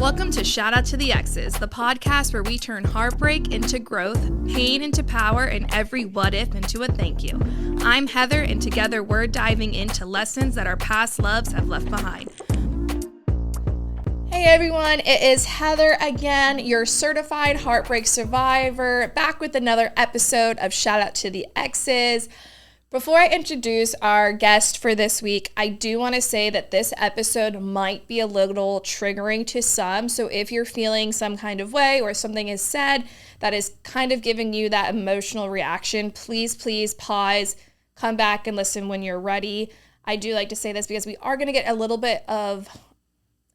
Welcome to Shout Out to the Exes, the podcast where we turn heartbreak into growth, pain into power, and every what if into a thank you. I'm Heather, and together we're diving into lessons that our past loves have left behind. Hey everyone, it is Heather again, your certified heartbreak survivor, back with another episode of Shout Out to the Exes. Before I introduce our guest for this week, I do want to say that this episode might be a little triggering to some. So if you're feeling some kind of way or something is said that is kind of giving you that emotional reaction, please pause, come back and listen when you're ready. I do like to say this because we are going to get a little bit of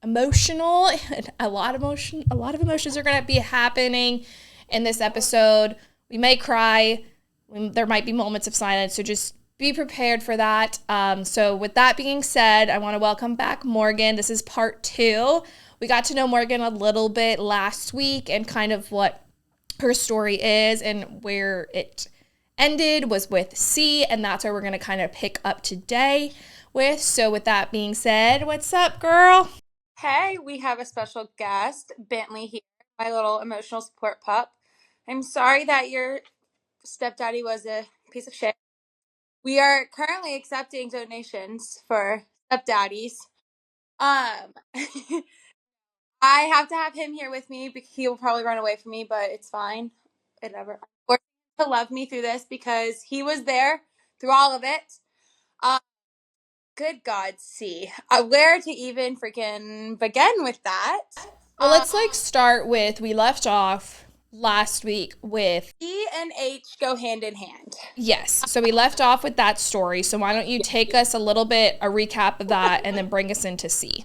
emotional, a lot of emotions are going to be happening in this episode. We may cry. There might be moments of silence, so just be prepared for that. So with that being said, I want to welcome back Morgan. This is part 2. We got to know Morgan a little bit last week and kind of what her story is, and where it ended was with C, and that's where we're going to kind of pick up today with. So with that being said, what's up, girl? Hey, we have a special guest, Bentley here, my little emotional support pup. I'm sorry that your stepdaddy was a piece of shit. We are currently accepting donations for stepdaddies. Um, I have to have him here with me because he will probably run away from me, but it's fine. Whatever. I'm forced to love me through this because he was there through all of it. Good God, see where to even freaking begin with that. Well, let's start with, we left off last week with E and H go hand in hand. Yes. So we left off with that story. So why don't you take us a little bit, a recap of that, and then bring us into C.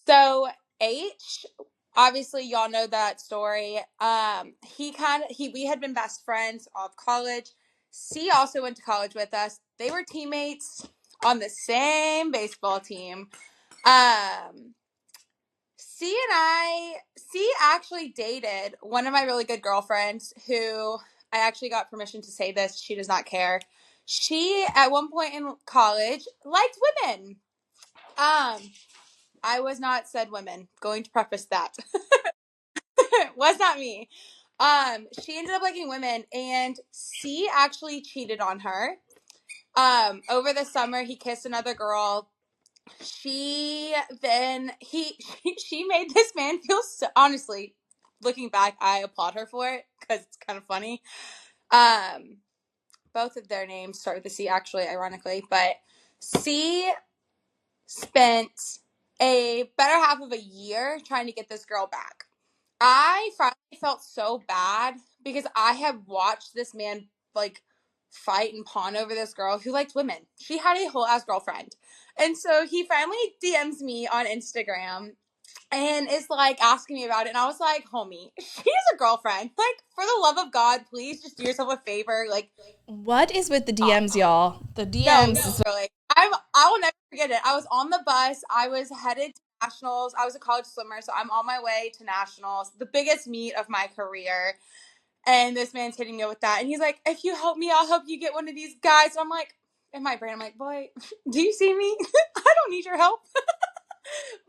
So H, obviously y'all know that story. We had been best friends all of college. C also went to college with us. They were teammates on the same baseball team. C actually dated one of my really good girlfriends who I actually got permission to say this. She does not care. She, at one point in college, liked women. I was not said women. Going to preface that. Was not me. She ended up liking women, and C actually cheated on her. Over the summer, he kissed another girl. She made this man feel so, honestly, looking back, I applaud her for it because it's kind of funny. Both of their names start with a C, actually, ironically, but C spent a better half of a year trying to get this girl back. I finally felt so bad because I had watched this man fight and pawn over this girl who liked women. She had a whole ass girlfriend. And so he finally DMs me on Instagram and is asking me about it. And I was like, homie, she has a girlfriend. For the love of God, please just do yourself a favor. What is with the DMs, y'all? The DMs. No, really. I will never forget it. I was on the bus. I was headed to nationals. I was a college swimmer, so I'm on my way to nationals, the biggest meet of my career. And this man's hitting me with that. And he's like, if you help me, I'll help you get one of these guys. And I'm like, in my brain, I'm like, boy, do you see me? I don't need your help.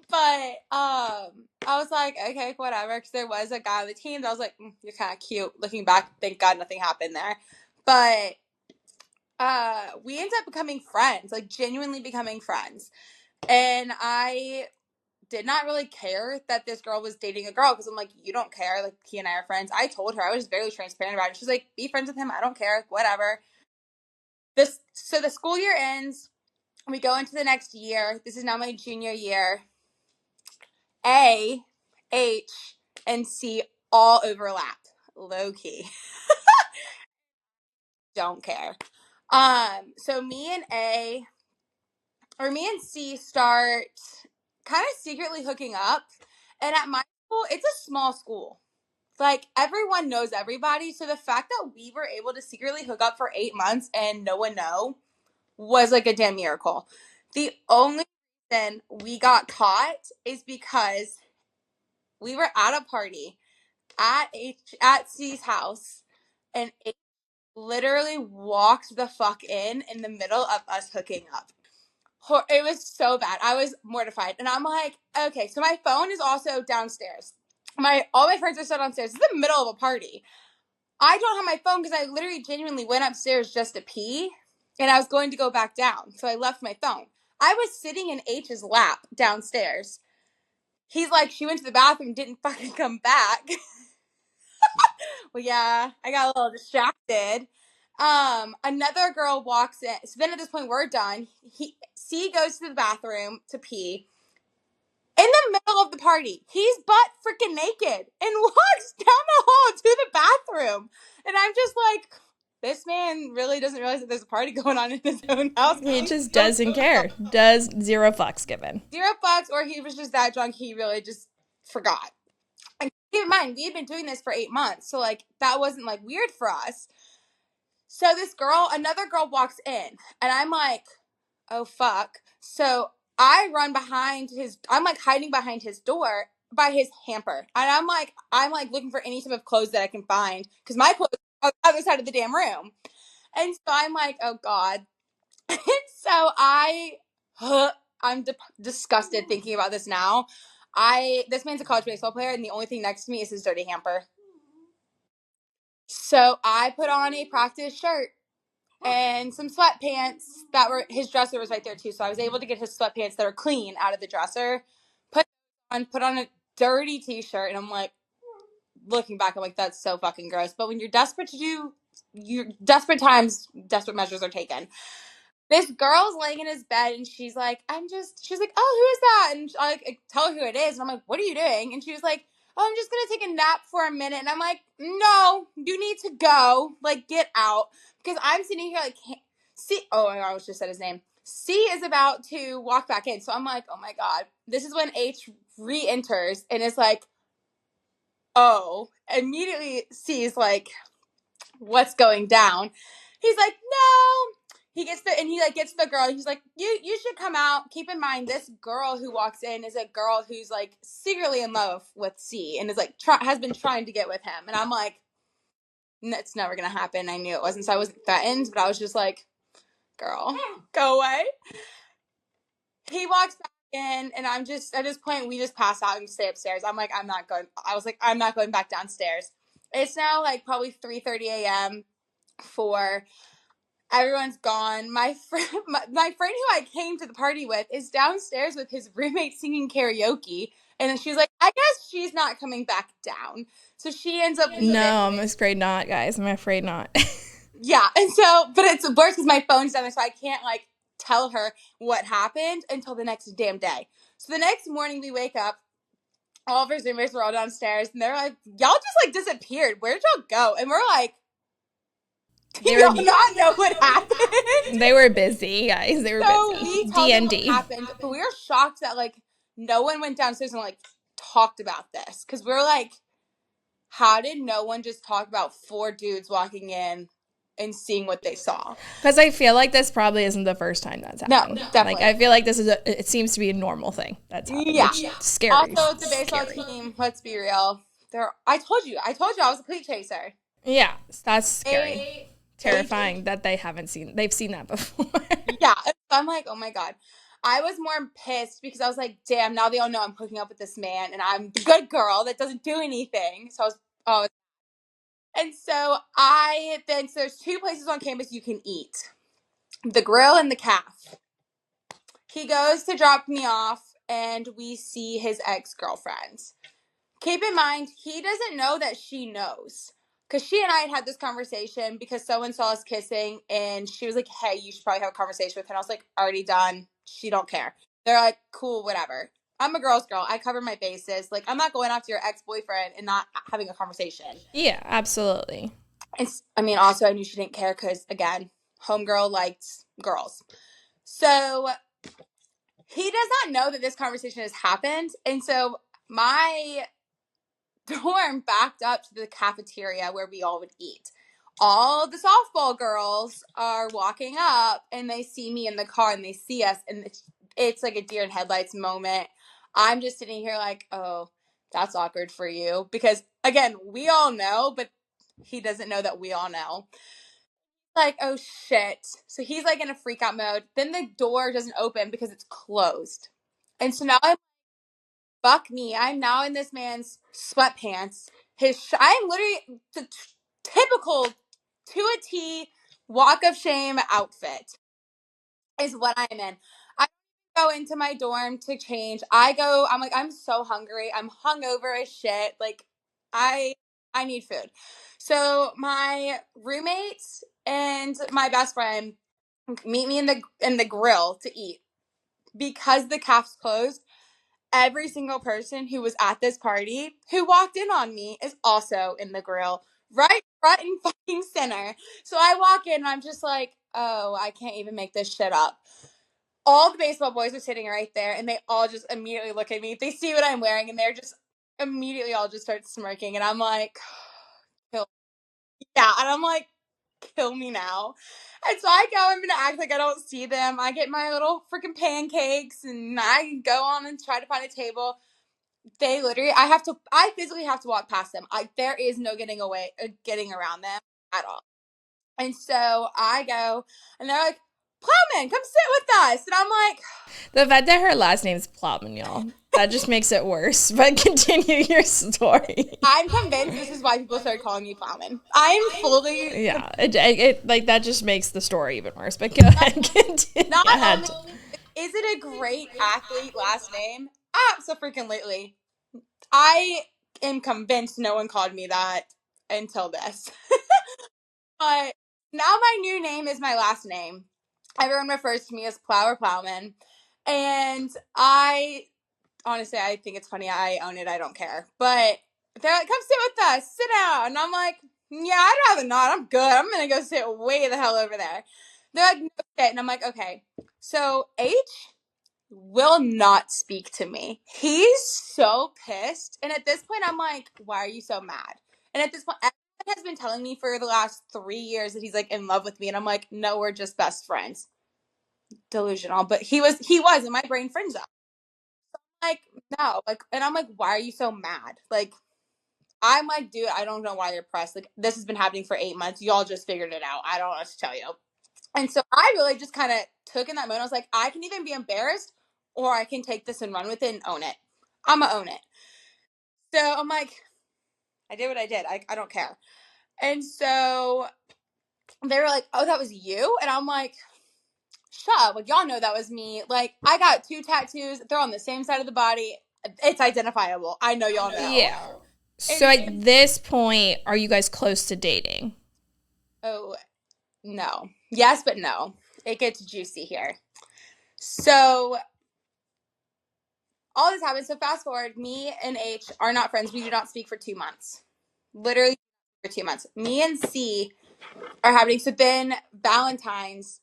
But I was like, okay, whatever. Because there was a guy on the team that I was like, you're kind of cute. Looking back, thank God nothing happened there. But we ended up becoming friends, genuinely becoming friends. And I did not really care that this girl was dating a girl because I'm like, you don't care. He and I are friends. I told her, I was very transparent about it. She's like, be friends with him. I don't care. Whatever. So the school year ends. We go into the next year. This is now my junior year. A, H, and C all overlap. Low key. Don't care. So me and C start kind of secretly hooking up. And at my school, it's a small school. Everyone knows everybody. So the fact that we were able to secretly hook up for 8 months and no one know was a damn miracle. The only reason we got caught is because we were at a party at C's house, and H literally walked the fuck in the middle of us hooking up. It was so bad. I was mortified. And I'm like, okay, so my phone is also downstairs. All my friends are still downstairs. It's the middle of a party. I don't have my phone because I literally genuinely went upstairs just to pee and I was going to go back down. So I left my phone. I was sitting in H's lap downstairs. He's like, she went to the bathroom, didn't fucking come back. Well, yeah, I got a little distracted. Another girl walks in. So then at this point, we're done. C goes to the bathroom to pee. In the middle of the party, he's butt freaking naked and walks down the hall to the bathroom. And I'm just like, this man really doesn't realize that there's a party going on in his own house. He just doesn't care. Does zero fucks given. 0 fucks, or he was just that drunk, he really just forgot. And keep in mind, we had been doing this for 8 months, so like that wasn't like weird for us. So another girl walks in, and I'm like, oh fuck. So I run I'm like hiding behind his door by his hamper. And I'm like looking for any type of clothes that I can find because my clothes are on the other side of the damn room. And so I'm like, oh God. And so I'm disgusted thinking about this now. This man's a college baseball player, and the only thing next to me is his dirty hamper. So I put on a practice shirt and some sweatpants his dresser was right there too. So I was able to get his sweatpants that are clean out of the dresser, put on a dirty t-shirt. And I'm like, looking back, I'm like, that's so fucking gross. But when you're desperate desperate times, desperate measures are taken. This girl's laying in his bed and she's like, she's like, oh, who is that? And I tell her who it is. And I'm like, what are you doing? And she was like, oh, I'm just going to take a nap for a minute. And I'm like, no, you need to go. Like, get out. Because I'm sitting here like, I almost just said his name. C is about to walk back in. So I'm like, oh my God. This is when H re-enters and is like, oh. Immediately C is like, what's going down? He's like, no. He gets the girl. He's like, you should come out. Keep in mind, this girl who walks in is a girl who's like secretly in love with C and is like has been trying to get with him. And I'm like, it's never gonna happen. I knew it wasn't, so I wasn't threatened, but I was just like, girl, go away. He walks back in, and I'm just at this point we just pass out and stay upstairs. I'm like, I'm not going back downstairs. It's now like probably 3:30 a.m. 4. Everyone's gone. My friend who I came to the party with is downstairs with his roommate singing karaoke. And she's like, I guess she's not coming back down. So she ends up leaving. No, I'm afraid not, guys. I'm afraid not. Yeah. And so, but it's worse because my phone's down there, so I can't like tell her what happened until the next damn day. So the next morning we wake up. All of his roommates were all downstairs. And they're like, y'all just like disappeared. Where'd y'all go? And we're like, do y'all not know what happened? They were busy, guys. They were busy. We told them what happened, but we were shocked that like no one went downstairs and like talked about this because we're like, how did no one just talk about 4 dudes walking in and seeing what they saw? Because I feel like this probably isn't the first time that's happened. No, definitely. Like I feel like it seems to be a normal thing that's happened. Yeah, scary. Also, it's a baseball team. Let's be real. I told you, I was a cleat chaser. Yeah, that's scary. Terrifying that they've seen that before. Yeah, I'm like, oh my God. I was more pissed because I was like, damn, now they all know I'm hooking up with this man and I'm the good girl that doesn't do anything. So and so there's 2 places on campus you can eat. The Grill and the Calf. He goes to drop me off and we see his ex-girlfriend. Keep in mind, he doesn't know that she knows. Because she and I had this conversation because someone saw us kissing and she was like, hey, you should probably have a conversation with him. And I was like, already done. She don't care. They're like, cool, whatever. I'm a girl's girl. I cover my bases. Like, I'm not going after your ex-boyfriend and not having a conversation. Yeah, absolutely. Also, I knew she didn't care because, again, homegirl liked girls. So he does not know that this conversation has happened. And so my dorm backed up to the cafeteria where we all would eat. All the softball girls are walking up and they see me in the car and they see us and it's like a deer in headlights moment. I'm just sitting here like, oh, that's awkward for you because again, we all know, but he doesn't know that we all know. like, oh shit. So he's like in a freak out mode. Then the door doesn't open because it's closed. And so now I'm fuck me. I'm now in this man's sweatpants. I'm literally the typical to a T walk of shame outfit is what I'm in. I go into my dorm to change. I'm like, I'm so hungry. I'm hungover as shit. Like, I I need food. So my roommates and my best friend meet me in the grill to eat. Because the cafe's closed, every single person who was at this party who walked in on me is also in the grill, right front and fucking center. So I walk in and I'm just like, oh, I can't even make this shit up. All the baseball boys are sitting right there and they all just immediately look at me. They see what I'm wearing and they're just immediately all just start smirking. And I'm like, kill. Yeah. And I'm like, kill me now. And so I go, I'm going to act like I don't see them. I get my little freaking pancakes and I go on and try to find a table. They literally, I physically have to walk past them. There is no getting around them at all. And so I go, and they're like, Plowman, come sit with us. And I'm like, The fact that her last name's Plowman, y'all, that just makes it worse. But continue your story. I'm convinced this is why people started calling me Plowman. I'm fully, Yeah, it like that just makes the story even worse. But go ahead, continue. not only is it a great athlete last name, absolutely. I am convinced no one called me that until this. But now my new name is my last name. Everyone refers to me as Plow or Plowman. And honestly, I think it's funny. I own it. I don't care. But they're like, come sit with us. Sit down. And I'm like, yeah, I'd rather not. I'm good. I'm going to go sit way the hell over there. They're like, no shit. And I'm like, okay. So H will not speak to me. He's so pissed. And at this point, I'm like, why are you so mad? And at this point, everyone has been telling me for the last 3 years that he's like in love with me. And I'm like, no, we're just best friends. Delusional. But he was, and my brain fringed up. Like, no. Like, and I'm like, why are you so mad? Like, I'm like, dude, I don't know why you're pressed. Like, this has been happening for 8 months. Y'all just figured it out. I don't know what to tell you. And so I really just kind of took in that moment. I was like, I can either be embarrassed or I can take this and run with it and own it. I'm going to own it. So I'm like, I did what I did. I don't care. And so they were like, oh, that was you? And I'm like, shut up. Like, y'all know that was me. Like, I got 2 tattoos. They're on the same side of the body. It's identifiable. I know y'all know. Yeah. So at this point, are you guys close to dating? Oh, no. Yes, but no. It gets juicy here. So all this happens. So fast forward, me and H are not friends. We do not speak for 2 months. Literally for 2 months. Me and C are happening. So then Valentine's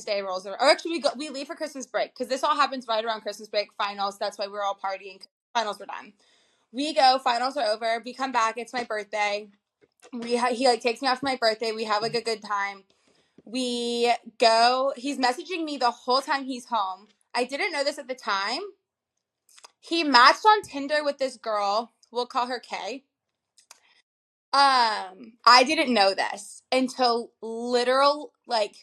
Day rolls around. Or actually, we leave for Christmas break because this all happens right around Christmas break, finals. That's why we're all partying. Finals were done. We go. Finals are over. We come back. It's my birthday. He like takes me out for my birthday. We have like a good time. We go. He's messaging me the whole time he's home. I didn't know this at the time. He matched on Tinder with this girl. We'll call her Kay. I didn't know this until literal like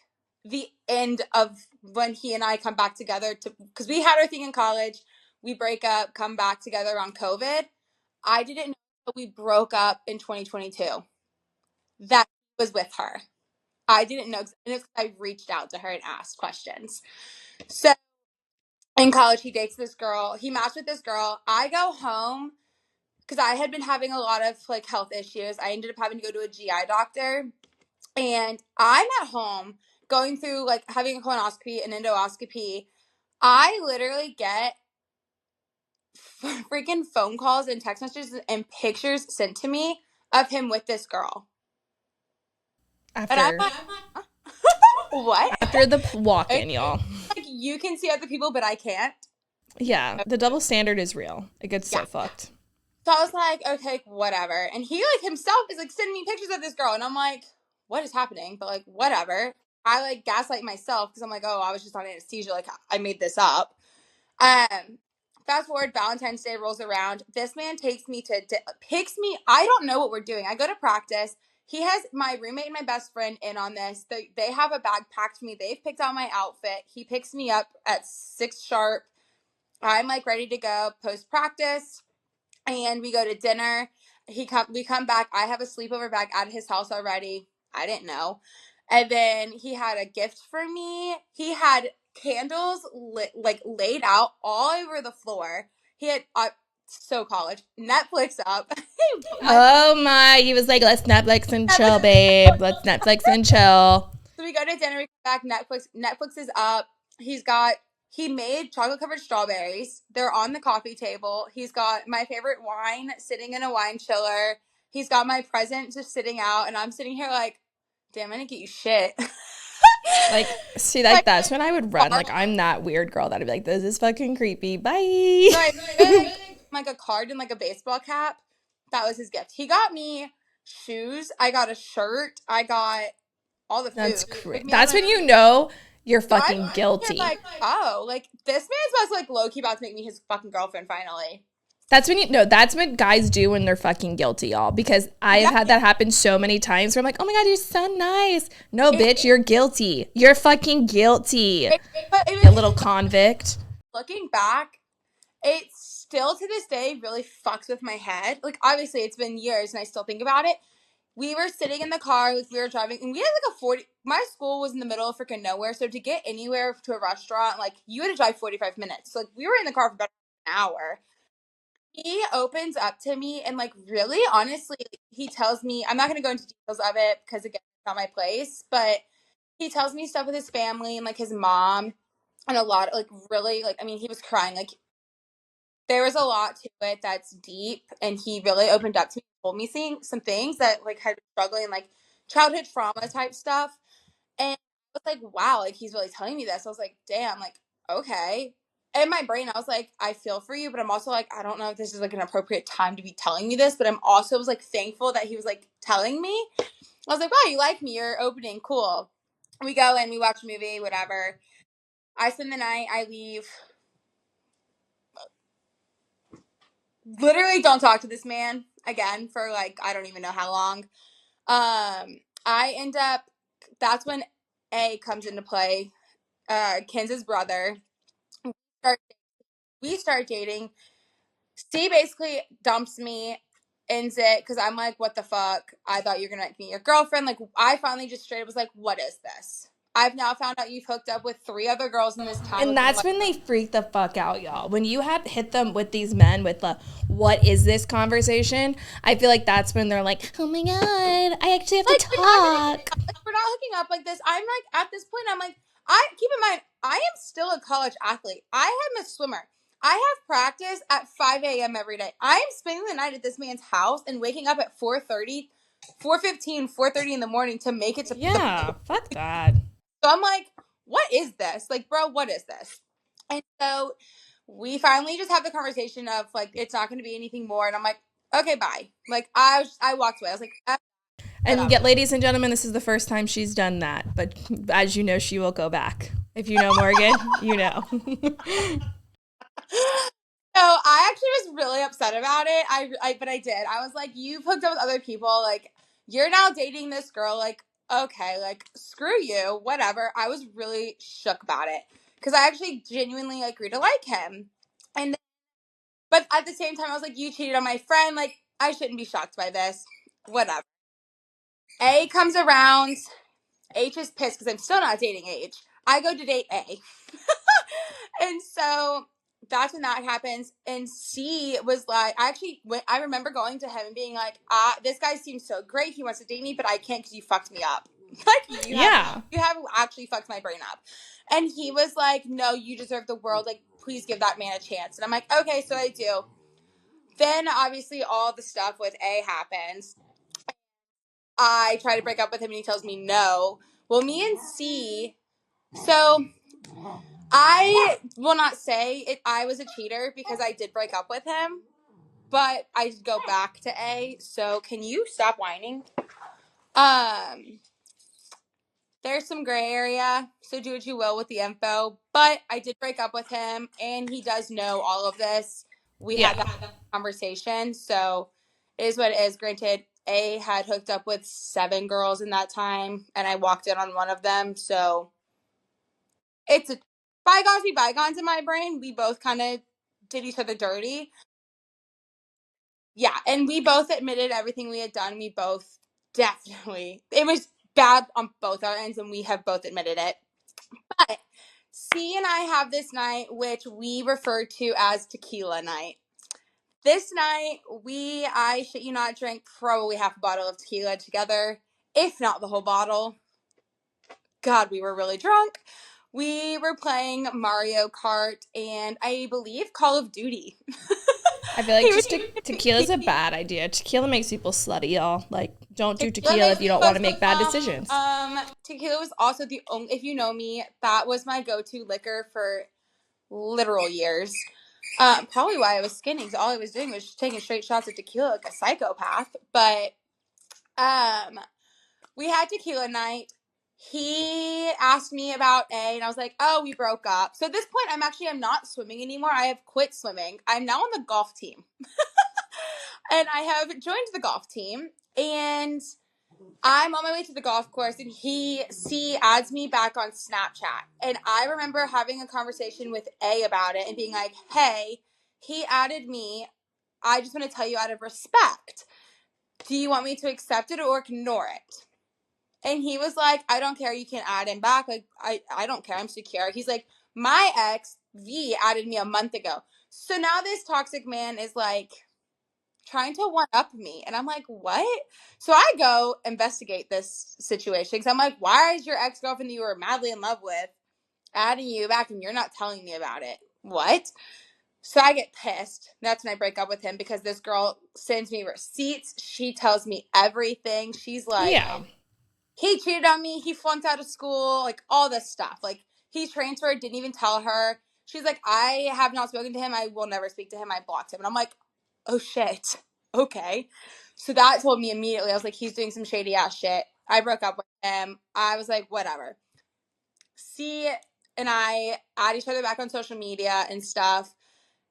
the end of when he and I come back together because we had our thing in college. We break up, come back together on COVID. I didn't know that we broke up in 2022. That was with her. I didn't know, and it's I reached out to her and asked questions. So in college, he dates this girl. He matched with this girl. I go home because I had been having a lot of like health issues. I ended up having to go to a GI doctor, and I'm at home going through like having a colonoscopy and endoscopy. I literally get freaking phone calls and text messages and pictures sent to me of him with this girl. And I'm like, huh? What? After the walk-in, y'all. Like, you can see other people, but I can't. Yeah, the double standard is real. It gets so fucked. So I was like, okay, whatever. And he like himself is like sending me pictures of this girl, and I'm like, what is happening? But like, whatever. I like gaslight myself because I'm like, oh, I was just on anesthesia. Like, I made this up. Fast forward, Valentine's Day rolls around. This man picks me. I don't know what we're doing. I go to practice. He has my roommate and my best friend in on this. They have a bag packed for me. They've picked out my outfit. He picks me up at 6 sharp. I'm like ready to go post practice, and we go to dinner. We come back. I have a sleepover bag at his house already. I didn't know. And then he had a gift for me. He had candles laid out all over the floor. He had so college Netflix up. Oh my, he was like, let's Netflix and chill, babe. Let's Netflix and chill. So we go to dinner, we come back, Netflix is up. He made chocolate covered strawberries. They're on the coffee table. He's got my favorite wine sitting in a wine chiller. He's got my present just sitting out, and I'm sitting here like, damn, I didn't get you shit. Like, see, like that's when I would run. Like, I'm that weird girl that'd be like, this is fucking creepy. Bye. Like a card and like a baseball cap. That was his gift. He got me shoes. I got a shirt. I got all the food. That's crazy. That's when you know you're fucking guilty. Like, oh, like this man's like low key about to make me his fucking girlfriend finally. That's what guys do when they're fucking guilty, y'all. Because I've had that happen so many times where I'm like, oh my God, you're so nice. No, bitch, you're guilty. You're fucking guilty. You little convict. Looking back, it still to this day really fucks with my head. Like, obviously, it's been years and I still think about it. We were sitting in the car, like we were driving, and we had like my school was in the middle of freaking nowhere. So to get anywhere to a restaurant, like you had to drive 45 minutes. So like we were in the car for about an hour. He opens up to me and like really honestly, he tells me, I'm not going to go into details of it because again, it's not my place, but he tells me stuff with his family and like his mom and a lot like really like, I mean, he was crying. Like there was a lot to it that's deep, and he really opened up to me, told me some things that like had been struggling, like childhood trauma type stuff. And I was like, wow, like he's really telling me this. I was like, damn, like, okay. In my brain, I was like, I feel for you, but I'm also like, I don't know if this is like an appropriate time to be telling me this, but I'm also was like thankful that he was like telling me. I was like, wow, you like me, you're opening, cool. We go and we watch a movie, whatever. I spend the night, I leave. Literally don't talk to this man again for like, I don't even know how long. I end up, that's when A comes into play. Ken's brother. Start, we start dating. C basically dumps me, ends it, because I'm like, what the fuck? I thought you were gonna make me your girlfriend. Like, I finally just straight up was like, what is this? I've now found out you've hooked up with 3 other girls in this time. And that's when they freak the fuck out, y'all. When you have hit them with these men with the what is this conversation, I feel like that's when they're like, oh my God, I actually have to talk. We're not hooking up like this. I'm like, at this point, I'm like, I keep in mind, I am still a college athlete. I am a swimmer. I have practice at 5 a.m. every day. I am spending the night at this man's house and waking up at 4:30, 4:15, 4:30 in the morning to make it to fuck that. So I'm like, what is this? Like, bro, what is this? And so we finally just have the conversation of like, it's not going to be anything more. And I'm like, okay, bye. Like, I walked away. I was like, and yet, ladies and gentlemen, this is the first time she's done that. But as you know, she will go back. If you know Morgan, you know. So I actually was really upset about it. But I did. I was like, you've hooked up with other people. Like, you're now dating this girl. Like, okay, like, screw you. Whatever. I was really shook about it because I actually genuinely like, grew to like him. But at the same time, I was like, you cheated on my friend. Like, I shouldn't be shocked by this. Whatever. A comes around. H is pissed because I'm still not dating H. I go to date A. And so that's when that happens. And C was like, I remember going to him and being like, this guy seems so great. He wants to date me, but I can't because you fucked me up. Like, you have actually fucked my brain up. And he was like, no, you deserve the world. Like, please give that man a chance. And I'm like, okay, so I do. Then obviously all the stuff with A happens. I try to break up with him and he tells me no. Well, me and C, so I will not say I was a cheater because I did break up with him, but I did go back to A. So can you stop whining? There's some gray area, so do what you will with the info. But I did break up with him, and he does know all of this. We had that conversation, so it is what it is. Granted, A had hooked up with 7 girls in that time, and I walked in on one of them. So it's a bygones be bygones in my brain. We both kind of did each other dirty. Yeah, and we both admitted everything we had done. We both definitely, it was bad on both our ends, and we have both admitted it. But C and I have this night, which we refer to as tequila night. This night, I shit you not, drank probably half a bottle of tequila together, if not the whole bottle. God, we were really drunk. We were playing Mario Kart and I believe Call of Duty. I feel like just tequila's a bad idea. Tequila makes people slutty, y'all. Like, don't do tequila makes if you don't want to make bad decisions. Tequila was also the only, if you know me, that was my go-to liquor for literal years. Probably why I was skinny, because all I was doing was just taking straight shots of tequila like a psychopath. But we had tequila night. He asked me about A, and I was like, oh, we broke up. So at this point, I'm not swimming anymore. I have quit swimming. I'm now on the golf team. And I have joined the golf team, and I'm on my way to the golf course, and C adds me back on Snapchat. And I remember having a conversation with A about it and being like, hey, he added me. I just want to tell you out of respect. Do you want me to accept it or ignore it? And he was like, I don't care. You can add him back. Like, I don't care. I'm secure. He's like, my ex, V, added me a month ago. So now this toxic man is like trying to one up me. And I'm like, what? So I go investigate this situation because I'm like, why is your ex girlfriend that you were madly in love with adding you back and you're not telling me about it? What? So I get pissed. That's when I break up with him because this girl sends me receipts. She tells me everything. She's like, Yeah. he cheated on me. He flunked out of school. Like, all this stuff. Like, he transferred, didn't even tell her. She's like, I have not spoken to him. I will never speak to him. I blocked him. And I'm like, oh, shit. Okay. So that told me immediately. I was like, he's doing some shady ass shit. I broke up with him. I was like, whatever. C and I add each other back on social media and stuff.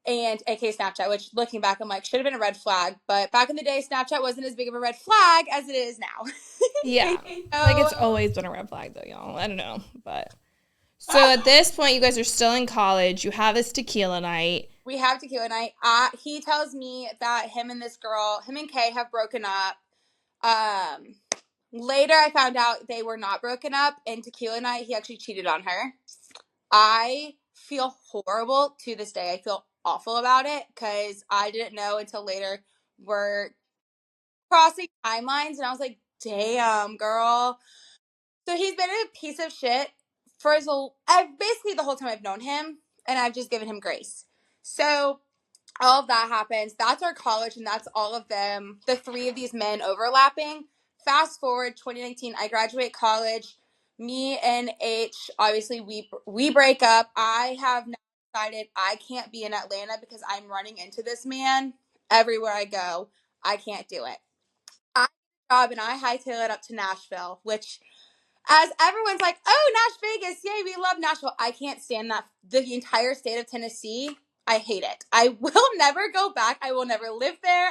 And aka Snapchat, which looking back, I'm like, should have been a red flag. But back in the day, Snapchat wasn't as big of a red flag as it is now. Yeah. Like, it's always been a red flag, though, y'all. I don't know. But so at this point, you guys are still in college. You have this tequila night. We have tequila night. He tells me that him and Kay have broken up. Later, I found out they were not broken up. And tequila night, he actually cheated on her. I feel horrible to this day. I feel awful about it because I didn't know until later we're crossing timelines. And I was like, damn, girl. So he's been a piece of shit for basically the whole time I've known him. And I've just given him grace. So all of that happens. That's our college, and that's all of them, the 3 of these men overlapping. Fast forward 2019, I graduate college. Me and H, obviously, we break up. I have now decided I can't be in Atlanta because I'm running into this man everywhere I go. I can't do it. I get a job and I hightail it up to Nashville, which, as everyone's like, oh, Nash Vegas, yay, we love Nashville. I can't stand that. The entire state of Tennessee, I hate it. I will never go back. I will never live there.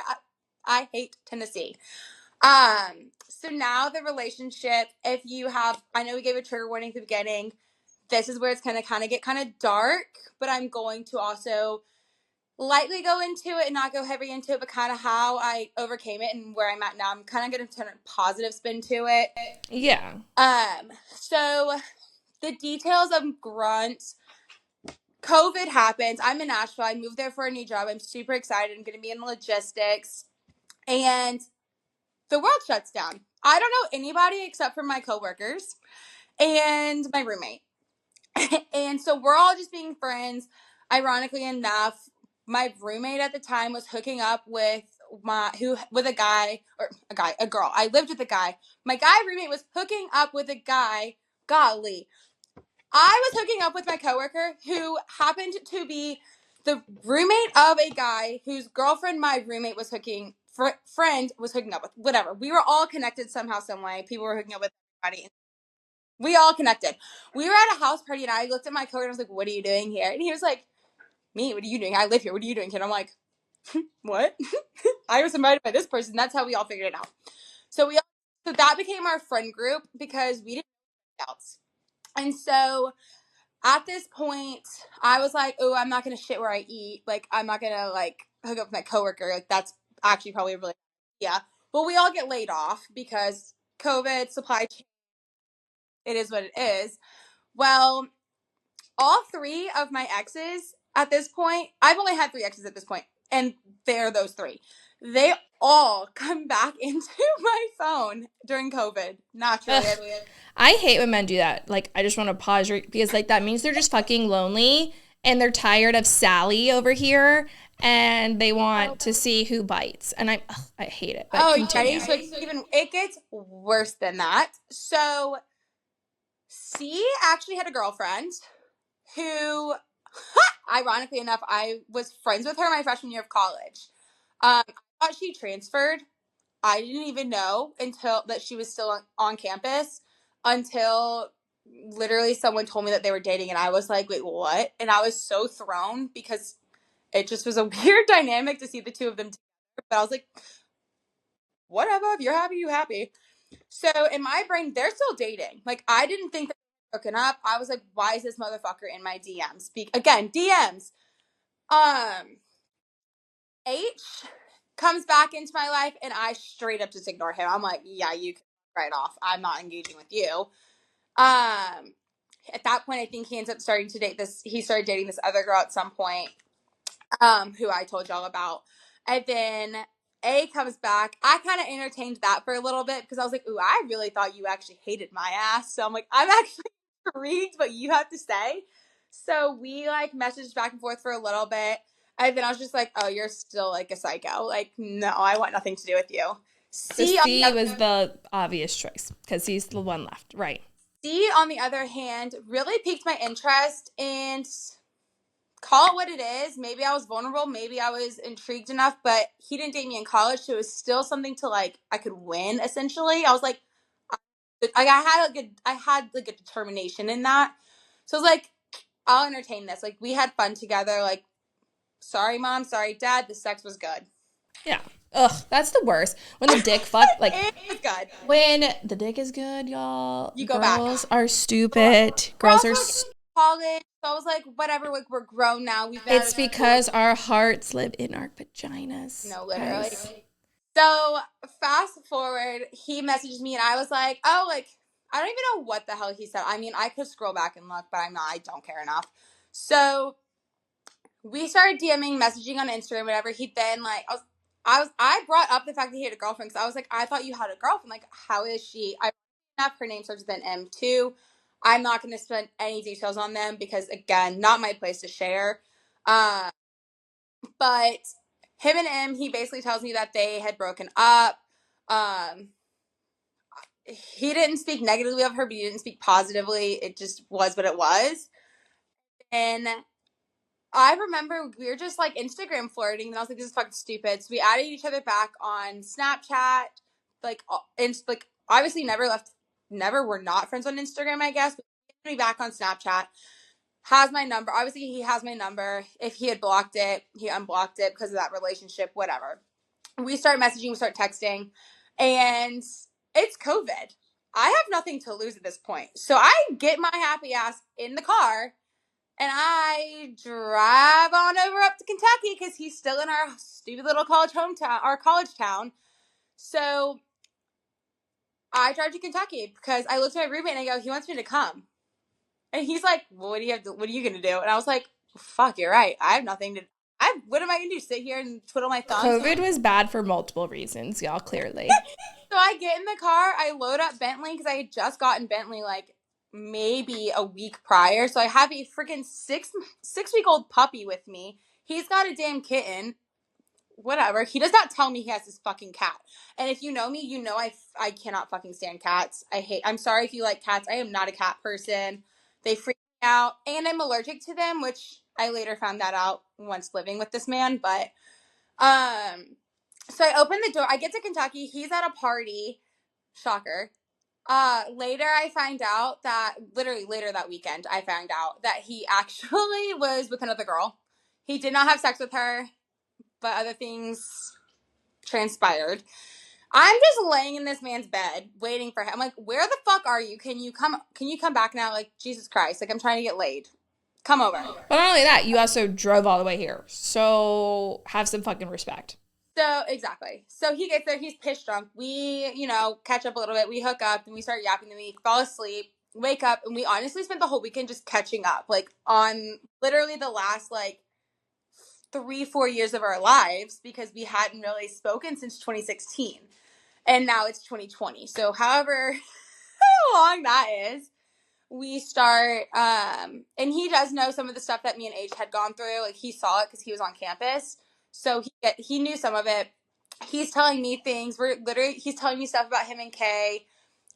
I hate Tennessee. So now the relationship, I know we gave a trigger warning at the beginning. This is where it's going to kind of get kind of dark, but I'm going to also lightly go into it and not go heavy into it, but kind of how I overcame it and where I'm at now. I'm kind of going to turn a positive spin to it. Yeah. So the details of Grunt. COVID happens. I'm in Nashville. I moved there for a new job. I'm super excited. I'm going to be in logistics. And the world shuts down. I don't know anybody except for my coworkers and my roommate. And so we're all just being friends. Ironically enough, my roommate at the time was hooking up with a girl. I lived with a guy. My guy roommate was hooking up with a guy. Golly. I was hooking up with my coworker who happened to be the roommate of a guy whose girlfriend my roommate was friend was hooking up with. Whatever. We were all connected somehow, some way. People were hooking up with everybody. We all connected. We were at a house party and I looked at my coworker and I was like, what are you doing here? And he was like, me, what are you doing? I live here. What are you doing here? And I'm like, what? I was invited by this person. That's how we all figured it out. So that became our friend group because we didn't know else. And so at this point, I was like, oh, I'm not going to shit where I eat. Like, I'm not going to, like, hook up with my coworker. Like, that's actually probably really, yeah. But we all get laid off because COVID, supply chain, it is what it is. Well, all three of my exes at this point, I've only had 3 exes at this point, and they're those 3. They all come back into my phone during COVID, naturally. I hate when men do that. Like, I just want to pause because, like, that means they're just fucking lonely and they're tired of Sally over here and they want to see who bites. And I hate it. But continue. So it gets worse than that. So C actually had a girlfriend who, ironically enough, I was friends with her my freshman year of college. I thought she transferred. I didn't even know until that she was still on campus until literally someone told me that they were dating, and I was like, wait, what? And I was so thrown because it just was a weird dynamic to see the two of them together. But I was like, whatever, if you're happy, you happy. So in my brain, they're still dating. Like, I didn't think that they were broken up. I was like, why is this motherfucker in my DMs? Again, DMs. H comes back into my life, and I straight up just ignore him. I'm like, yeah, you can right off. I'm not engaging with you. At that point, I think he ends up starting to date this. He started dating this other girl at some point, who I told y'all about. And then A comes back. I kind of entertained that for a little bit because I was like, ooh, I really thought you actually hated my ass. So I'm like, I'm actually intrigued what you have to say. So we like messaged back and forth for a little bit. And then I was just like, oh, you're still like a psycho. Like, no, I want nothing to do with you. C was the obvious choice because he's the one left. Right. C, on the other hand, really piqued my interest, and call it what it is. Maybe I was vulnerable. Maybe I was intrigued enough, but he didn't date me in college. So it was still something to like, I could win essentially. I was like, I had a determination in that. So I was like, I'll entertain this. Like, we had fun together. Like, sorry, mom. Sorry, dad. The sex was good. Yeah. Ugh, that's the worst. When the dick fuck, like, it's good. When the dick is good, y'all. You go back. Girls are stupid. Girls are college. So I was like, whatever. Like, we're grown now. It's because our hearts live in our vaginas. No, literally. Guys. So fast forward, he messaged me, and I was like, oh, like, I don't even know what the hell he said. I mean, I could scroll back and look, but I don't care enough. So we started DMing, messaging on Instagram, whatever. He then like, I brought up the fact that he had a girlfriend because I was like, I thought you had a girlfriend. Like, how is she? I have her name starts with an M too. I'm not going to spend any details on them because, again, not my place to share. But him and M, he basically tells me that they had broken up. He didn't speak negatively of her, but he didn't speak positively. It just was what it was. And I remember we were just like Instagram flirting, and I was like, this is fucking stupid. So we added each other back on Snapchat. Like, obviously never were not friends on Instagram, I guess. But he added me back on Snapchat. Has my number. Obviously, he has my number. If he had blocked it, he unblocked it because of that relationship, whatever. We start messaging, we start texting, and it's COVID. I have nothing to lose at this point. So I get my happy ass in the car, and I drive on over up to Kentucky because he's still in our stupid little college town. So I drive to Kentucky because I looked at my roommate and I go, he wants me to come. And he's like, well, what are you going to do? And I was like, fuck, you're right. I have nothing to what am I going to do? Sit here and twiddle my thumbs? COVID was bad for multiple reasons, y'all, clearly. So I get in the car. I load up Bentley because I had just gotten Bentley like maybe a week prior. So I have a freaking 6-week-old puppy with me. He's got a damn kitten. Whatever. He does not tell me he has this fucking cat. And if you know me, you know I cannot fucking stand cats. I'm sorry if you like cats. I am not a cat person. They freak me out. And I'm allergic to them, which I later found that out once living with this man. But, so I open the door. I get to Kentucky. He's at a party. Shocker. Later I find out that, literally later that weekend, I found out that he actually was with another girl. He did not have sex with her, but other things transpired. I'm just laying in this man's bed waiting for him. I'm like, where the fuck are you? Can you come back now? Like, Jesus Christ. Like, I'm trying to get laid. Come over. But not only that, you also drove all the way here. So have some fucking respect. So, exactly. So he gets there. He's piss drunk. We, catch up a little bit. We hook up and we start yapping. Then we fall asleep, wake up, and we honestly spent the whole weekend just catching up. Like, on literally the last, 3-4 years of our lives because we hadn't really spoken since 2016. And now it's 2020. So, however long that is, we start, and he does know some of the stuff that me and H had gone through. Like, he saw it because he was on campus. So he knew some of it. He's telling me things. He's telling me stuff about him and Kay.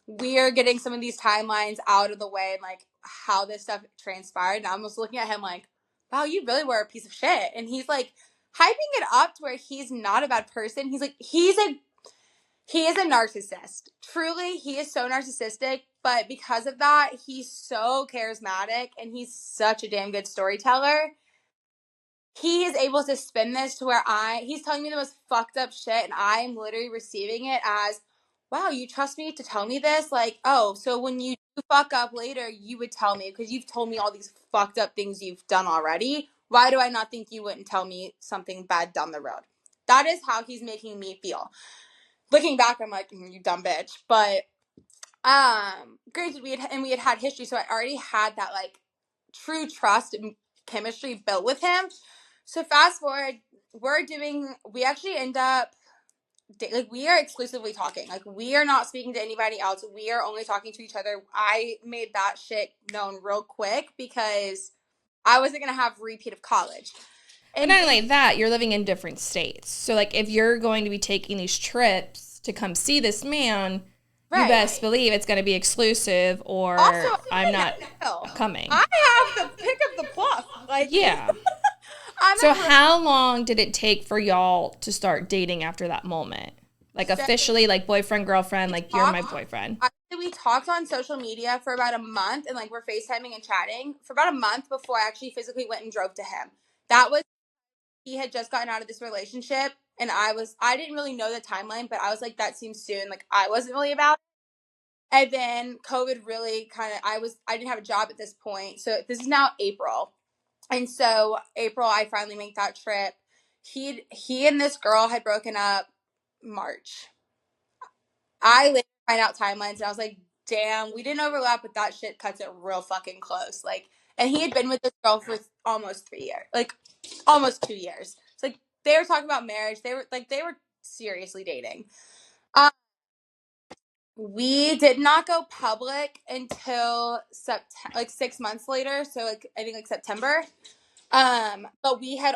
We're getting some of these timelines out of the way and like how this stuff transpired. And I was looking at him like, wow, you really were a piece of shit. And he's like hyping it up to where he's not a bad person. He's like, he is a narcissist. Truly, he is so narcissistic. But because of that, he's so charismatic and he's such a damn good storyteller. He is able to spin this to where he's telling me the most fucked up shit and I am literally receiving it as, wow, you trust me to tell me this? Like, oh, so when you fuck up later, you would tell me because you've told me all these fucked up things you've done already. Why do I not think you wouldn't tell me something bad down the road? That is how he's making me feel. Looking back, I'm like, you dumb bitch. But granted, we had history, so I already had that like true trust and chemistry built with him. So fast forward, we actually end up like we are exclusively talking. Like we are not speaking to anybody else. We are only talking to each other. I made that shit known real quick because I wasn't gonna have repeat of college. And not only that, you're living in different states. So like if you're going to be taking these trips to come see this man, you best believe it's going to be exclusive or also, I'm not coming. I have the pick of the puff. Like, yeah. So how long did it take for y'all to start dating after that moment? Like officially, like boyfriend, girlfriend, like you're my boyfriend. We talked on social media for about a month and like we're FaceTiming and chatting for about a month before I actually physically went and drove to him. That was, he had just gotten out of this relationship and I didn't really know the timeline, but I was like, that seems soon. Like I wasn't really about it. And then COVID really I didn't have a job at this point. So this is now April. And so April, I finally make that trip. He and this girl had broken up March. I later find out timelines and I was like, damn, we didn't overlap, but that shit cuts it real fucking close. Like, and he had been with this girl for almost 3 years, like almost 2 years. It's like they were talking about marriage. They were seriously dating. We did not go public until September, like 6 months later. So like I think like September. But we had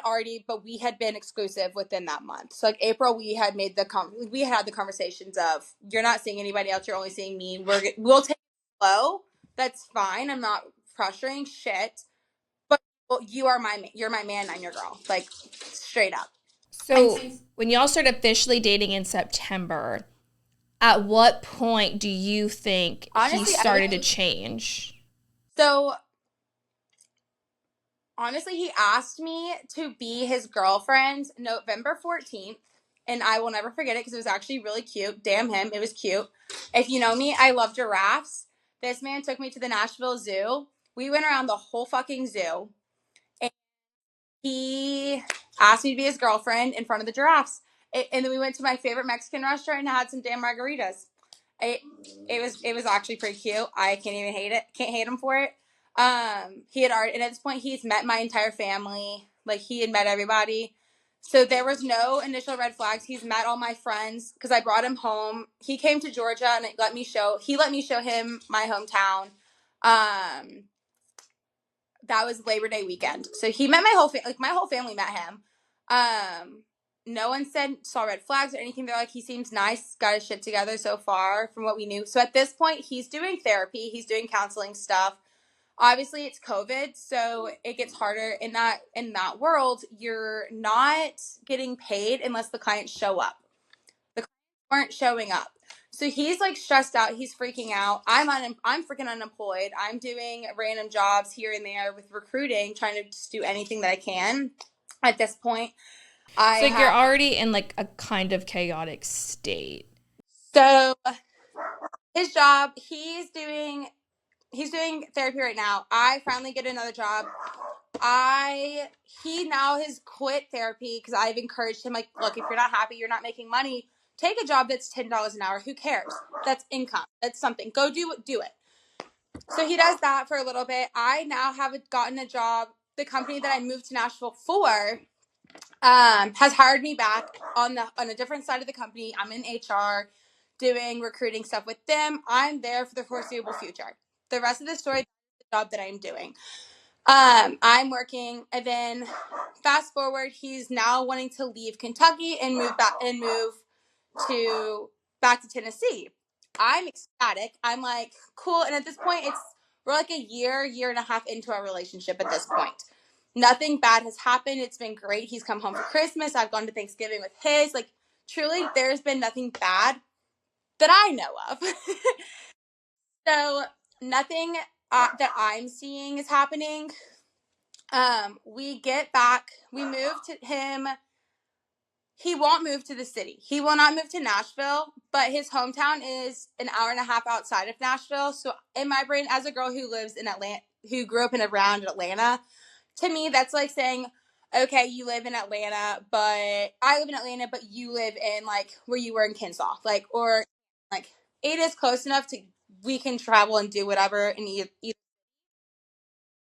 been exclusive within that month. So like April, we had had the conversations of you're not seeing anybody else. You're only seeing me. We'll take it slow. That's fine. I'm not pressuring shit. But you're my man. I'm your girl. Like straight up. So when y'all started officially dating in September, at what point do you think he started to change? So honestly, he asked me to be his girlfriend November 14th, and I will never forget it because it was actually really cute. Damn him, it was cute. If you know me, I love giraffes. This man took me to the Nashville Zoo. We went around the whole fucking zoo, and he asked me to be his girlfriend in front of the giraffes. And then we went to my favorite Mexican restaurant and had some damn margaritas. It was actually pretty cute. I can't even hate it. Can't hate him for it. He had already, and at this point, he's met my entire family. Like he had met everybody. So there was no initial red flags. He's met all my friends because I brought him home. He came to Georgia and he let me show him my hometown. That was Labor Day weekend. So he met my whole family met him. No one saw red flags or anything. They're like, he seems nice, got his shit together so far from what we knew. So at this point, he's doing therapy. He's doing counseling stuff. Obviously, it's COVID, so it gets harder in that world. You're not getting paid unless the clients show up. The clients weren't showing up. So he's like stressed out. He's freaking out. I'm freaking unemployed. I'm doing random jobs here and there with recruiting, trying to just do anything that I can at this point. I So like you're have. already in like a kind of chaotic state. So his job, he's doing therapy right now. I finally get another job. He now has quit therapy because I've encouraged him, like, look, if you're not happy, you're not making money, take a job that's $10 an hour. Who cares? That's income. That's something. Go do it. So he does that for a little bit. I now have gotten a job. The company that I moved to Nashville for has hired me back on a different side of the company. I'm in HR, doing recruiting stuff with them. I'm there for the foreseeable future. The rest of the story is the job that I'm doing. I'm working, and then fast forward, he's now wanting to leave Kentucky and move to back to Tennessee. I'm ecstatic. I'm like, cool. And at this point, we're like a year and a half into our relationship at this point. Nothing bad has happened. It's been great. He's come home for Christmas. I've gone to Thanksgiving with his. Like, truly, there's been nothing bad that I know of. So, nothing that I'm seeing is happening. We get back. We move to him. He won't move to the city. He will not move to Nashville, but his hometown is an hour and a half outside of Nashville. So in my brain, as a girl who lives in Atlanta, who grew up and around Atlanta, to me, that's like saying, okay, you live in Atlanta, but I live in Atlanta, but you live in like where you were in Kensaw, like, or like it is close enough to we can travel and do whatever and eat.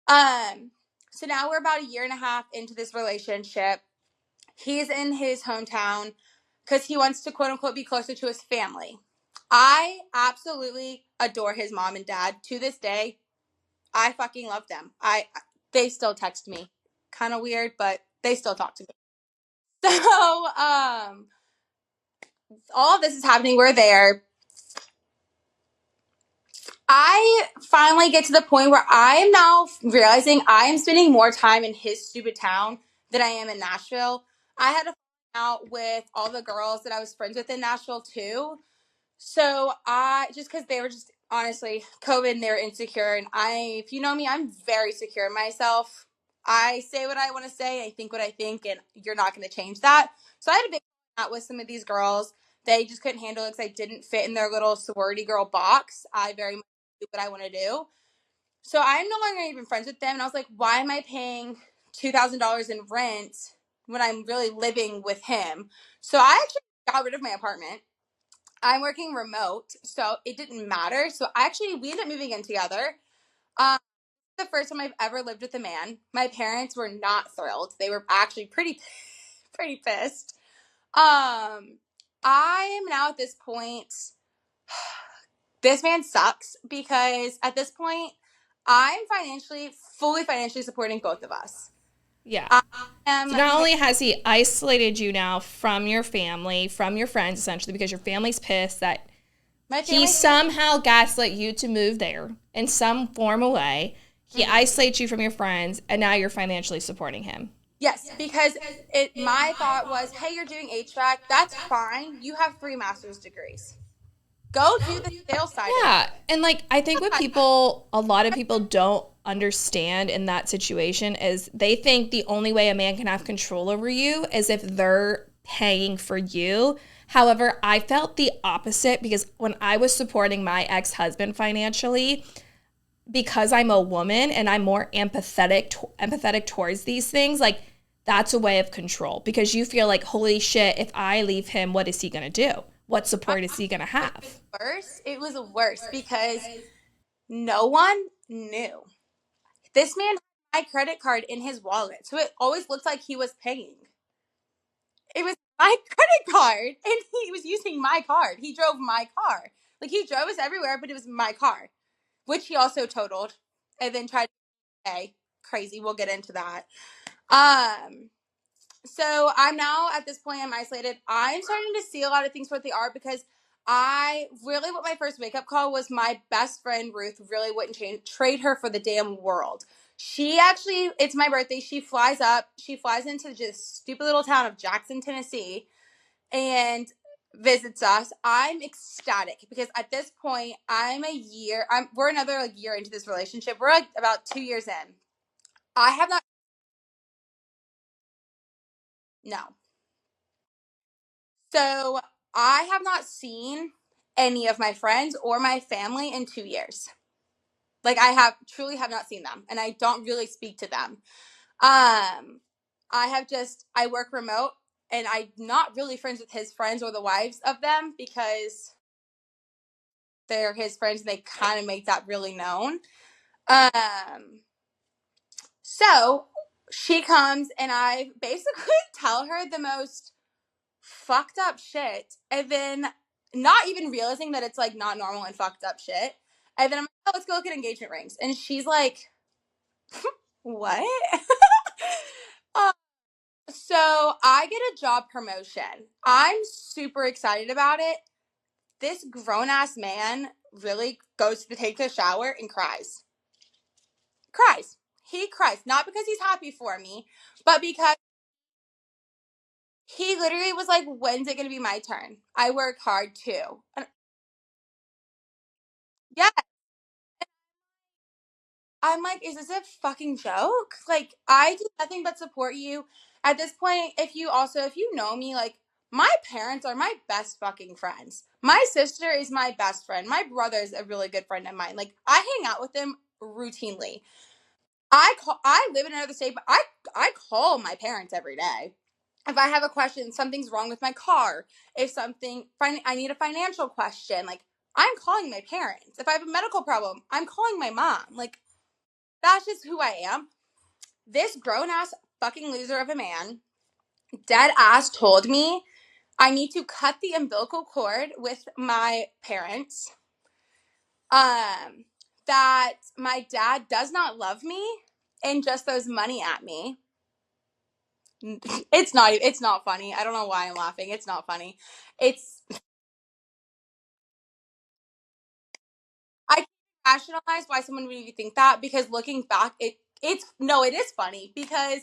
So now we're about a year and a half into this relationship. He's in his hometown because he wants to quote unquote be closer to his family. I absolutely adore his mom and dad to this day. I fucking love them. They still text me. Kind of weird, but they still talk to me. So, all of this is happening. We're there. I finally get to the point where I am now realizing I am spending more time in his stupid town than I am in Nashville. I had to fall out with all the girls that I was friends with in Nashville too. So just because they were just honestly COVID and they were insecure, and if you know me, I'm very secure in myself. I say what I want to say, I think what I think, and you're not going to change that. So I had a big out with some of these girls. They just couldn't handle it because I didn't fit in their little sorority girl box. I very much do what I want to do. So I'm no longer even friends with them. And I was like, why am I paying $2,000 in rent when I'm really living with him? So I actually got rid of my apartment. I'm working remote, so it didn't matter. So we ended up moving in together. Um, the first time I've ever lived with a man. My parents were not thrilled. They were actually pretty pissed. I am now at this point. This man sucks because at this point, I'm fully financially supporting both of us. Yeah. I am. So not only has he isolated you now from your family, from your friends, essentially, because your family's pissed that My he family. somehow gaslit you to move there in some form or way. He isolates you from your friends, and now you're financially supporting him. Yes, because my thought was, hey, you're doing HVAC. That's fine. You have 3 master's degrees. Go do the sales side of Yeah. And like, I think what a lot of people don't understand in that situation is they think the only way a man can have control over you is if they're paying for you. However, I felt the opposite because when I was supporting my ex-husband financially, because I'm a woman and I'm more empathetic towards these things, like that's a way of control because you feel like, holy shit, if I leave him, what is he going to do? What support is he going to have? It was worse because no one knew. This man had my credit card in his wallet, so it always looked like he was paying. It was my credit card, and he was using my card. He drove my car. Like, he drove us everywhere, but it was my car, which he also totaled and then tried to pay. Crazy. We'll get into that. So I'm now at this point, I'm isolated. I'm starting to see a lot of things for what they are because what my first wake up call was my best friend Ruth really wouldn't trade her for the damn world. It's my birthday. She flies into just stupid little town of Jackson, Tennessee, and visits us. I'm ecstatic because at this point, we're another like year into this relationship. We're like about 2 years in. I have not, no. So I have not seen any of my friends or my family in 2 years. Like I have truly have not seen them, and I don't really speak to them. I work remote, and I'm not really friends with his friends or the wives of them because they're his friends and they kind of make that really known. Um, so she comes and I basically tell her the most fucked up shit, and then not even realizing that it's like not normal and fucked up shit. And then I'm like, oh, let's go look at engagement rings. And she's like, what? uh, so I get a job promotion. I'm super excited about it. This grown ass man really goes to take a shower and cries. Cries. He cries. Not because he's happy for me, but because he literally was like, when's it going to be my turn? I work hard too. And yeah, I'm like, is this a fucking joke? Like, I do nothing but support you. At this point, if you know me, like, my parents are my best fucking friends. My sister is my best friend. My brother is a really good friend of mine. Like, I hang out with them routinely. I live in another state, but I call my parents every day. If I have a question, something's wrong with my car, if I need a financial question, like, I'm calling my parents. If I have a medical problem, I'm calling my mom. Like, that's just who I am. This grown ass fucking loser of a man, dead ass, told me I need to cut the umbilical cord with my parents. That my dad does not love me and just throws money at me. It's not funny. I don't know why I'm laughing. It's not funny. It's I can't rationalize why someone would even think that, because looking back, it is funny because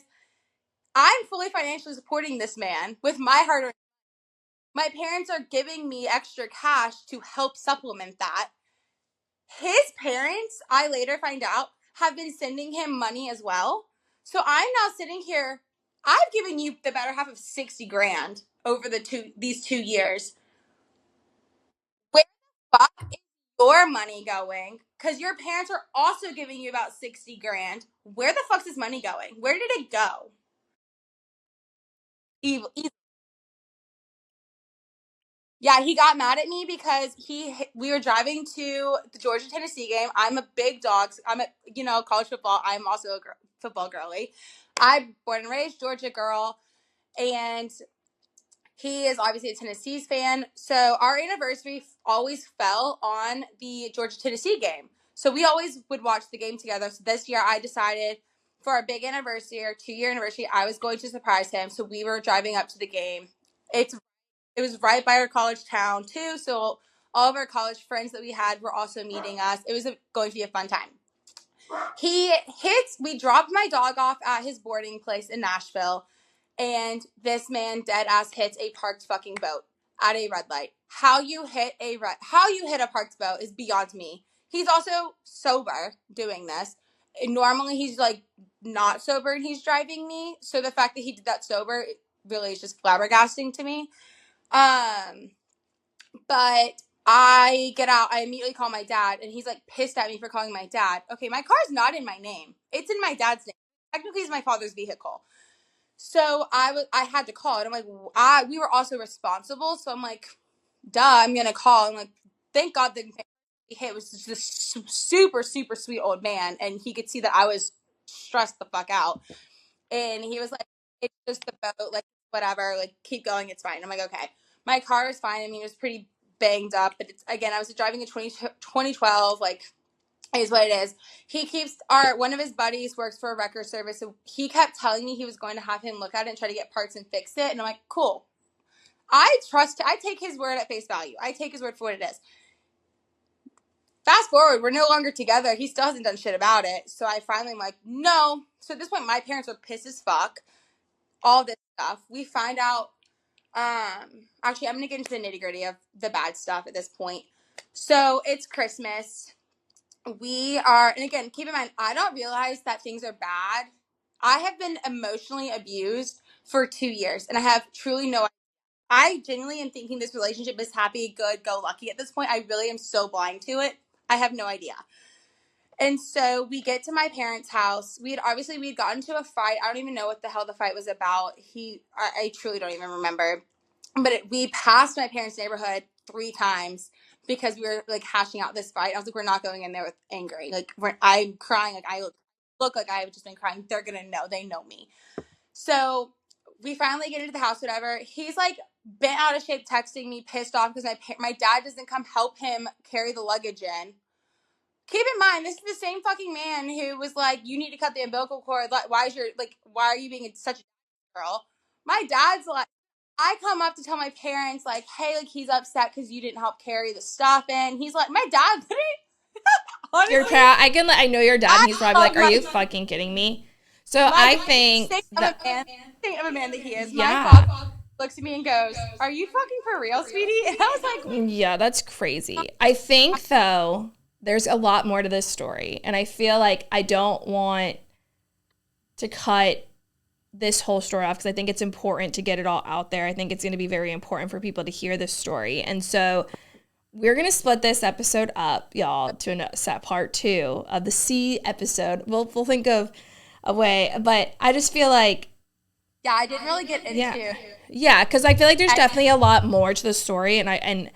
I'm fully financially supporting this man with my hard earned. My parents are giving me extra cash to help supplement that. His parents, I later find out, have been sending him money as well. So I'm now sitting here. I've given you the better half of 60 grand over these 2 years. Where the fuck is your money going? Because your parents are also giving you about 60 grand. Where the fuck's this money going? Where did it go? Evil. Yeah, he got mad at me because we were driving to the Georgia Tennessee game. I'm a big dog. I'm a college football. I'm also a football girly. I'm born and raised Georgia girl, and he is obviously a Tennessee's fan. So our anniversary always fell on the Georgia Tennessee game. So we always would watch the game together. So this year I decided for our big anniversary, our 2-year anniversary, I was going to surprise him. So we were driving up to the game. It was right by our college town too. So all of our college friends that we had were also meeting us. It was going to be a fun time. We dropped my dog off at his boarding place in Nashville, and this man dead ass hits a parked fucking boat at a red light. How you hit a parked boat is beyond me. He's also sober doing this. Normally he's like not sober and he's driving me. So the fact that he did that sober really is just flabbergasting to me. Um, but I get out, I immediately call my dad, and he's like pissed at me for calling my dad. Okay, my car's not in my name. It's in my dad's name. Technically, it's my father's vehicle. So I had to call, and I'm like, we were also responsible. So I'm like, duh, I'm gonna call. I'm like, thank God the hit was just this super super sweet old man, and he could see that I was stressed the fuck out, and he was like, it's just the boat, like whatever, like keep going, it's fine. I'm like, okay, my car is fine. I mean, it was pretty banged up, but I was driving a 2012, like, is what it is. He keeps one of his buddies works for a wrecker service, so he kept telling me he was going to have him look at it and try to get parts and fix it, and I'm like, cool. I take his word at face value. I take his word for what it is. Fast forward, we're no longer together. He still hasn't done shit about it. So I finally am like, no. So at this point, my parents are pissed as fuck. All this stuff. We find out. Actually, I'm gonna get into the nitty gritty of the bad stuff at this point. So it's Christmas. And again, keep in mind, I don't realize that things are bad. I have been emotionally abused for 2 years, and I have truly no idea. I genuinely am thinking this relationship is happy, good, go lucky at this point. I really am so blind to it. I have no idea. And so we get to my parents' house. We had gotten to a fight. I don't even know what the hell the fight was about. I truly don't even remember. But we passed my parents' neighborhood 3 times because we were like hashing out this fight. I was like, we're not going in there with angry. Like I'm crying. Like I look like I've just been crying. They're gonna know. They know me. So we finally get into the house. Whatever. He's like bent out of shape, texting me, pissed off because my dad doesn't come help him carry the luggage in. Keep in mind, this is the same fucking man who was like, you need to cut the umbilical cord. Why are you being such a girl? My dad's like, I come up to tell my parents, like, hey, like, he's upset because you didn't help carry the stuff in. He's like, my dad, honestly, Your proud. I know your dad, and he's probably like, are you fucking kidding me? So I think saint of a man that he is. Yeah. My father looks at me and goes, are you fucking for real, sweetie? And I was like, yeah, that's crazy. I think, though, there's a lot more to this story, and I feel like I don't want to cut this whole story off because I think it's important to get it all out there. I think it's going to be very important for people to hear this story. And so we're going to split this episode up, y'all, to a set part 2 of the C episode. We'll think of a way, but I just feel like, yeah, I didn't really get into. Yeah, because I feel like there's definitely a lot more to the story, and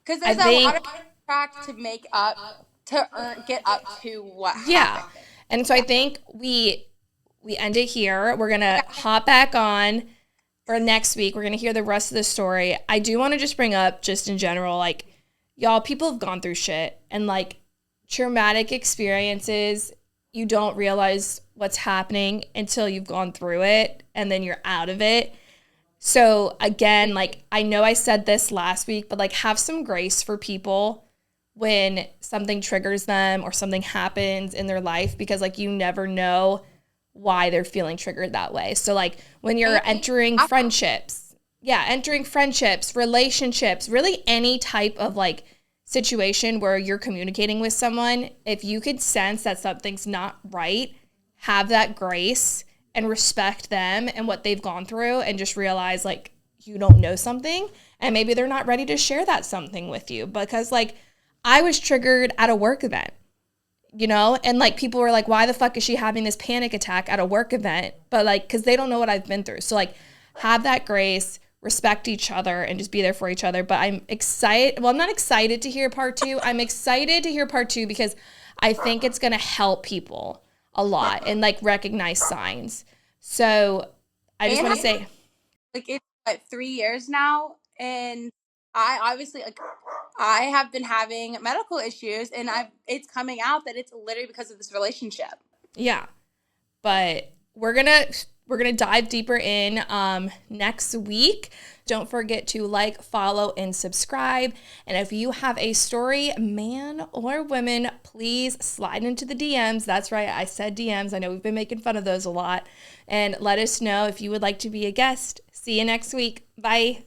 because there's a lot of track to make up get up to what happened. And so I think we end it here. We're gonna hop back on for next week. We're gonna hear the rest of the story. I do want to just bring up, just in general, like, y'all, people have gone through shit, and like traumatic experiences, you don't realize what's happening until you've gone through it, and then you're out of it. So again, like, I know I said this last week, but like, have some grace for people when something triggers them or something happens in their life, because like, you never know why they're feeling triggered that way. So like, when you're entering friendships, relationships, really any type of like situation where you're communicating with someone, if you could sense that something's not right, have that grace and respect them and what they've gone through, and just realize like, you don't know something and maybe they're not ready to share that something with you. Because like, I was triggered at a work event, you know, and like, people were like, why the fuck is she having this panic attack at a work event? But like, because they don't know what I've been through. So like, have that grace, respect each other, and just be there for each other. But I'm excited. Well, I'm not excited to hear part 2. I'm excited to hear part 2 because I think it's going to help people a lot and like recognize signs. So I just want to say, like, it's 3 years now, and I obviously, like, I have been having medical issues, and it's coming out that it's literally because of this relationship. Yeah. But we're gonna dive deeper in next week. Don't forget to like, follow, and subscribe. And if you have a story, man or woman, please slide into the DMs. That's right, I said DMs. I know we've been making fun of those a lot. And let us know if you would like to be a guest. See you next week. Bye.